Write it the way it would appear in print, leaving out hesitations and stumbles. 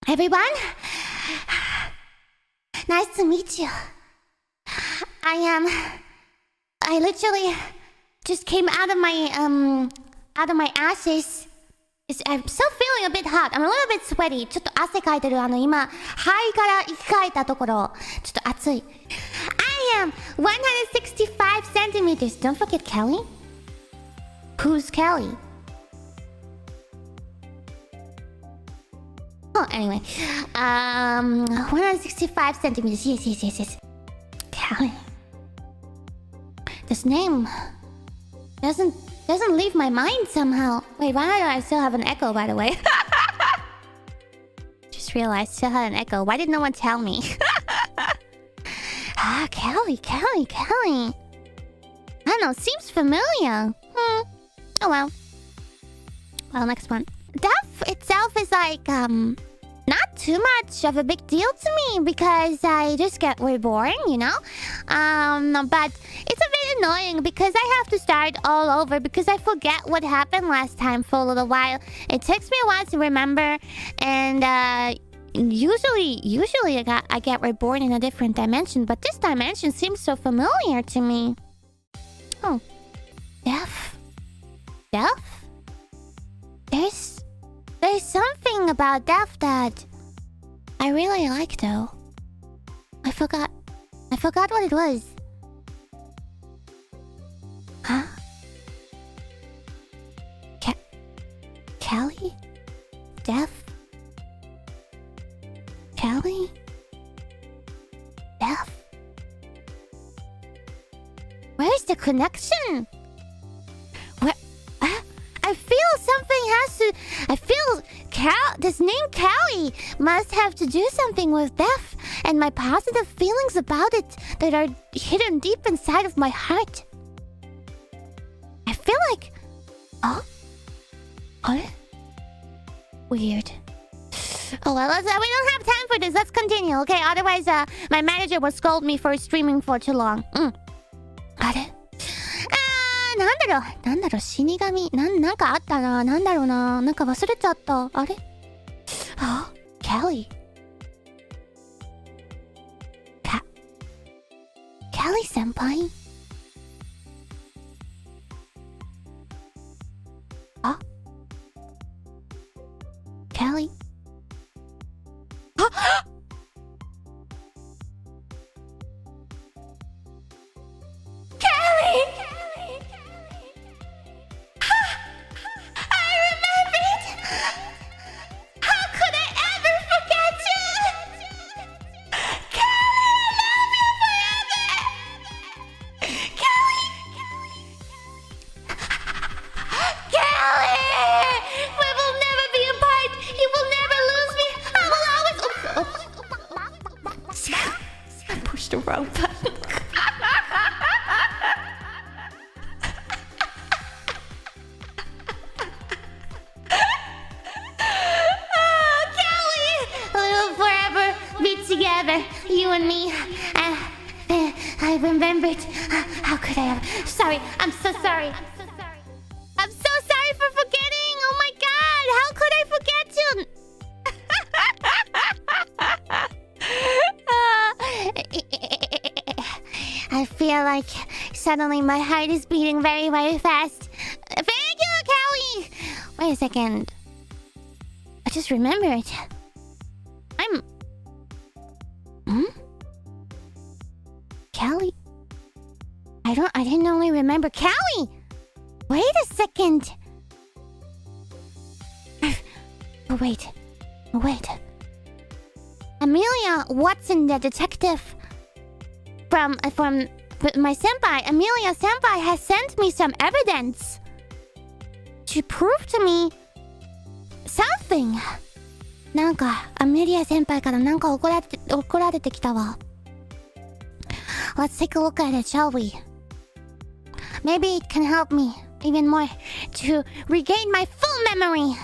Everyone, nice to meet you. I literally just came out of my ashes. I'm still feeling a bit hot. I'm a little bit sweaty. ちょっと汗かいてる。今、肺から生き返ったところ、ちょっと暑い。I am 165 centimeters. Don't forget Kelly. Who's Kelly? Oh, anyway. 165 centimeters. Yes. Kelly. This name doesn't leave my mind somehow. Wait, why do I still have an echo, by the way? Just realized I still had an echo. Why did no one tell me? Kelly. I don't know, seems familiar. Oh well. Well, next one. Death itself is like, not too much of a big deal to me because I just get reborn, you know? But it's a bit annoying because I have to start all over because I forget what happened last time for a little while. It takes me a while to remember, and usually I get reborn in a different dimension, but this dimension seems so familiar to me. Oh, death. There's something about death that I really like, though. I forgot what it was. Huh? Kelly? Death? Kelly? Death? Where's the connection? I feel something has to... this name Callie must have to do something with death and my positive feelings about it that are hidden deep inside of my heart. I feel like... Oh? What? Weird. Oh well, we don't have time for this. Let's continue, okay? Otherwise, my manager will scold me for streaming for too long. Got it? なんだろう、死神。なんかあったな。なんだろうな。なんか忘れちゃった。あれ？あ、Kelly。Kelly 先輩？あ？ Kelly？ あ！ The wrong button. Kelly! We'll forever be together, you and me. I remembered. How could I have... Sorry, I'm so sorry. I'm so sorry for forgetting. Oh my god, how could I forget you? I feel like suddenly my heart is beating very, very fast. Thank you, Kelly! Wait a second. I just remembered. Kelly? I didn't only remember Kelly! Wait a second! Wait. Amelia Watson, the detective from my senpai, Amelia senpai, has sent me some evidence to prove to me something. なんかアメリア先輩からなんか怒られてきたわ。Let's take a look at it, shall we? Maybe it can help me even more to regain my full memory.